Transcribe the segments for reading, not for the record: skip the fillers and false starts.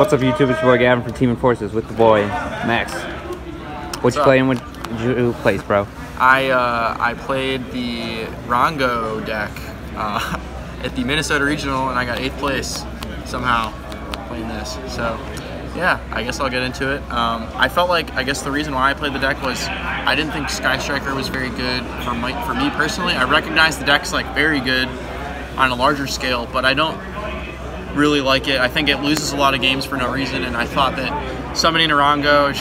What's up, YouTube? It's your boy Gavin from Team Forces with the boy Max. What you playing? What did you place, bro? I played the Rongo deck at the Minnesota Regional, and I got 8th place somehow playing this. So yeah, I guess I'll get into it. I felt like, I guess the reason why I played the deck was I didn't think Sky Striker was very good for me personally. I recognize the deck's like very good on a larger scale, but I don't really like it. I think it loses a lot of games for no reason, and I thought that summoning a Rongo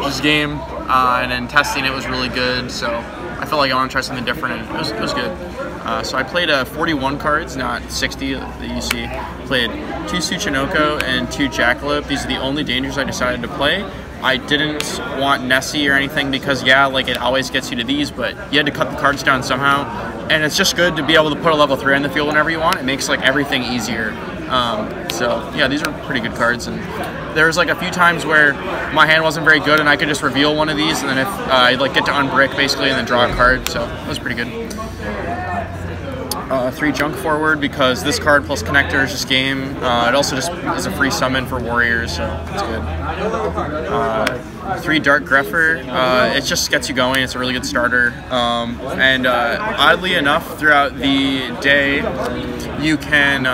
this game and then testing it was really good, so I felt like I want to try something different, and it was good. So I played 41 cards, not 60 that you see. Played 2 Tsuchinoko and 2 Jackalope. These are the only dangers I decided to play. I didn't want Nessie or anything because, yeah, like it always gets you to these, but you had to cut the cards down somehow. And it's just good to be able to put a level 3 on the field whenever you want. It makes like everything easier. So yeah, these are pretty good cards. And there was like a few times where my hand wasn't very good and I could just reveal one of these, and then if I'd like get to unbrick basically and then draw a card. So it was pretty good. 3 junk forward because this card plus connector is just game. It also just is a free summon for warriors, so it's good. 3 dark greffer. It just gets you going. It's a really good starter. And oddly enough, throughout the day, you can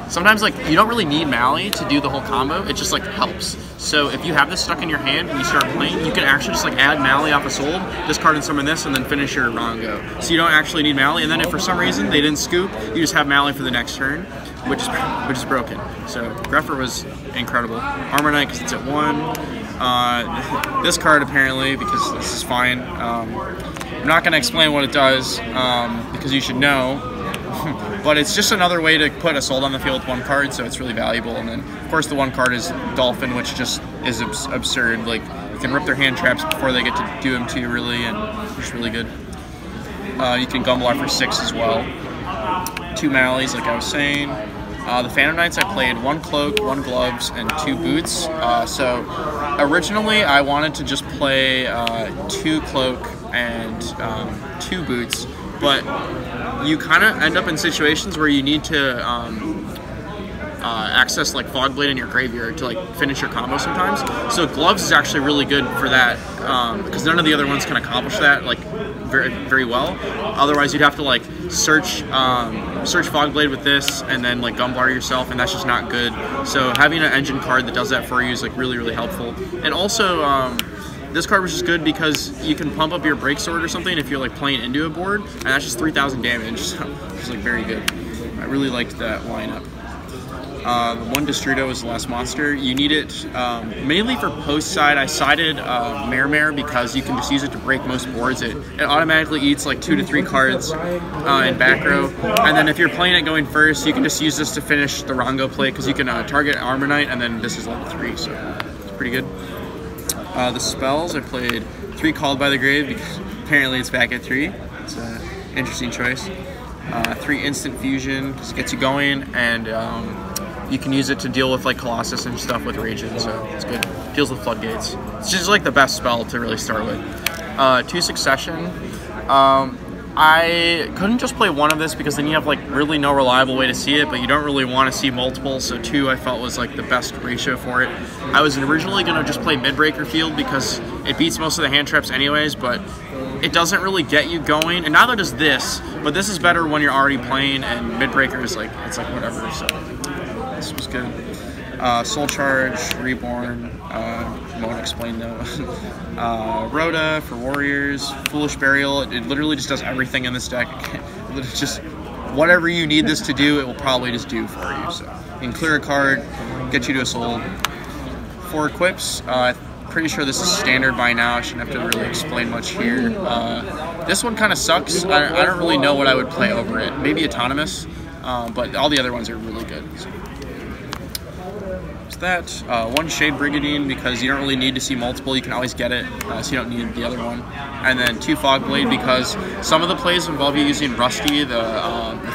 sometimes like you don't really need Mally to do the whole combo. It just like helps. So if you have this stuck in your hand and you start playing, you can actually just like add Mally off a sold, discard and summon this, and then finish your Rongo. So you don't actually need Mally. And then if for some reason they didn't scoop, you just have Mally for the next turn, which is broken. So Greffer was incredible. Armor Knight because it's at 1. This card apparently, because this is fine. I'm not going to explain what it does because you should know. But it's just another way to put a sold on the field with 1 card, so it's really valuable. And then, of course, the 1 card is Dolphin, which just is absurd. Like, you can rip their hand traps before they get to do them to you, really, and it's really good. You can Gumblar for 6 as well. 2 Mallies, like I was saying. The Phantom Knights, I played 1 Cloak, 1 Gloves, and 2 Boots. So originally, I wanted to just play 2 Cloak and 2 Boots, but you kind of end up in situations where you need to access like Fogblade in your graveyard to like finish your combo sometimes. So Gloves is actually really good for that because none of the other ones can accomplish that like very well. Otherwise, you'd have to like search Fogblade with this and then like Gumblar yourself, and that's just not good. So having an engine card that does that for you is like really helpful. And also this card was just good because you can pump up your Break Sword or something if you're like playing into a board, and that's just 3,000 damage, so it's like very good. I really liked that lineup. 1 Destrudo is the last monster. You need it mainly for post side. I sided Mare because you can just use it to break most boards. It automatically eats like 2 to 3 cards in back row, and then if you're playing it going first, you can just use this to finish the Rongo play because you can target Armor Knight, and then this is level 3, so it's pretty good. The spells, I played 3 Called by the Grave because apparently it's back at 3. It's an interesting choice. 3 Instant Fusion because it gets you going, and you can use it to deal with like Colossus and stuff with Raging, so it's good. Deals with Floodgates. It's just like the best spell to really start with. 2 Succession. I couldn't just play 1 of this because then you have like really no reliable way to see it, but you don't really want to see multiple, so 2 I felt was like the best ratio for it. I was originally going to just play Midbreaker Field because it beats most of the hand traps anyways, but it doesn't really get you going, and neither does this, but this is better when you're already playing, and Midbreaker is like, it's like whatever, so this was good. Soul Charge, Reborn, won't explain though. Rhoda for Warriors, Foolish Burial, it literally just does everything in this deck. It's just whatever you need this to do, it will probably just do for you. So you can clear a card, get you to a soul. 4 equips, pretty sure this is standard by now. I shouldn't have to really explain much here. This one kind of sucks. I don't really know what I would play over it. Maybe Autonomous, but all the other ones are really good. So. That 1 Shade Brigadine because you don't really need to see multiple, you can always get it, so you don't need the other one. And then 2 Fogblade because some of the plays involve you using Rusty, the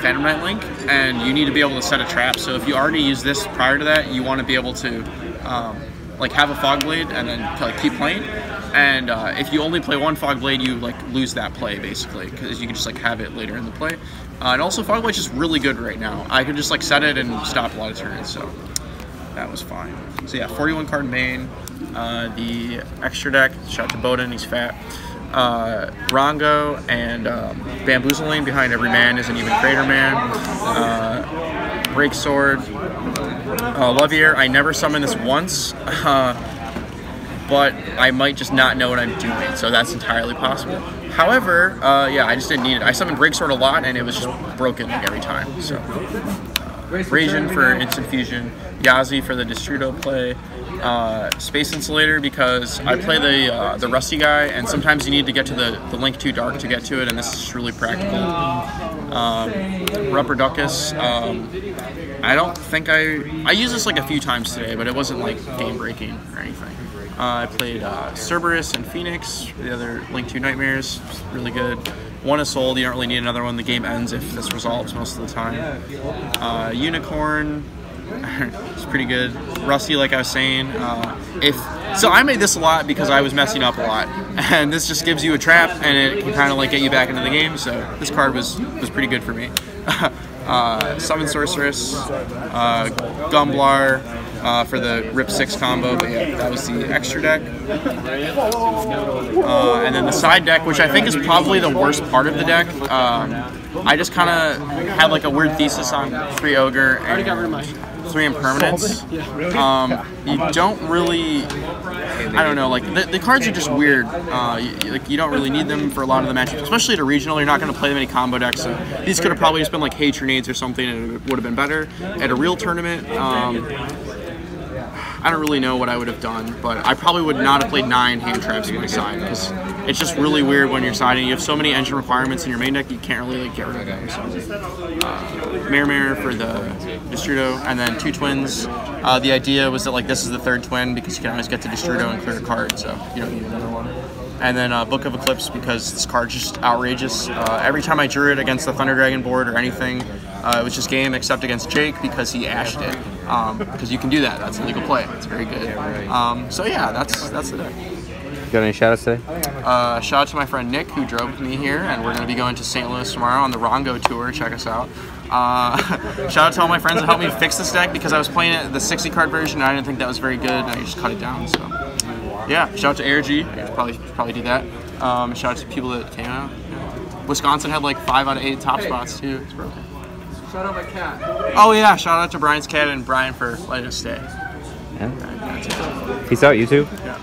Phantom Knight link, and you need to be able to set a trap. So if you already use this prior to that, you want to be able to like have a Fogblade and then like keep playing. And if you only play 1 Fogblade, you like lose that play basically because you can just like have it later in the play. And also Fogblade's just really good right now. I can just like set it and stop a lot of turns. So that was fine. So yeah, 41 card main. The extra deck, shout out to Bowden, he's fat. Rongo and Bamboozling behind every man is an even greater man. Break Sword. Lovier, I never summoned this once, but I might just not know what I'm doing, so that's entirely possible. However, yeah, I just didn't need it. I summoned Break Sword a lot, and it was just broken like every time. So, Brazian for instant fusion, Yazi for the Destrudo play, Space Insulator because I play the Rusty guy, and sometimes you need to get to the Link 2 Dark to get to it, and this is really practical. Rubber Duckus, I don't think I used this like a few times today, but it wasn't like game breaking or anything. I played Cerberus and Phoenix, the other Link 2 Nightmares, really good. One is sold, you don't really need another one. The game ends if this resolves most of the time. Unicorn, it's pretty good. Rusty, like I was saying, so I made this a lot because I was messing up a lot, and this just gives you a trap, and it can kind of like get you back into the game. So this card was pretty good for me. Summon Sorceress, Gumblar for the Rip 6 combo, but yeah, that was the extra deck. And then the side deck, which I think is probably the worst part of the deck. I just kind of had like a weird thesis on 3 Ogre and 3 Impermanence. You don't really, I don't know, like the cards are just weird. You don't really need them for a lot of the matchups, especially at a regional. You're not going to play them in any combo decks, so these could have probably just been like Hate Grenades or something, and it would have been better. At a real tournament, I don't really know what I would have done, but I probably would not have played 9 hand traps on my side, because it's just really weird when you're siding. You have so many engine requirements in your main deck, you can't really like get rid of them. So, Mare for the Destrudo, and then 2 twins. The idea was that like this is the 3rd twin because you can always get to Destrudo and clear a card, so you don't need another one. And then Book of Eclipse because this card's just outrageous. Every time I drew it against the Thunder Dragon board or anything, it was just game except against Jake because he ashed it. Because you can do that. That's a legal play. It's very good. So yeah, that's the deck. You got any shout-outs today? Shout out to my friend Nick who drove with me here, and we're going to be going to St. Louis tomorrow on the Rongo tour. Check us out. Shout out to all my friends that helped me fix this deck because I was playing it the 60 card version and I didn't think that was very good, and I just cut it down. So yeah, shout out to ARG. I probably do that. Shout out to people that came out. Wisconsin had like 5 out of 8 top spots too. It's broken. Shout out my cat. Oh yeah, shout out to Brian's cat and Brian for letting us stay. Yeah. Peace out, YouTube. Yeah.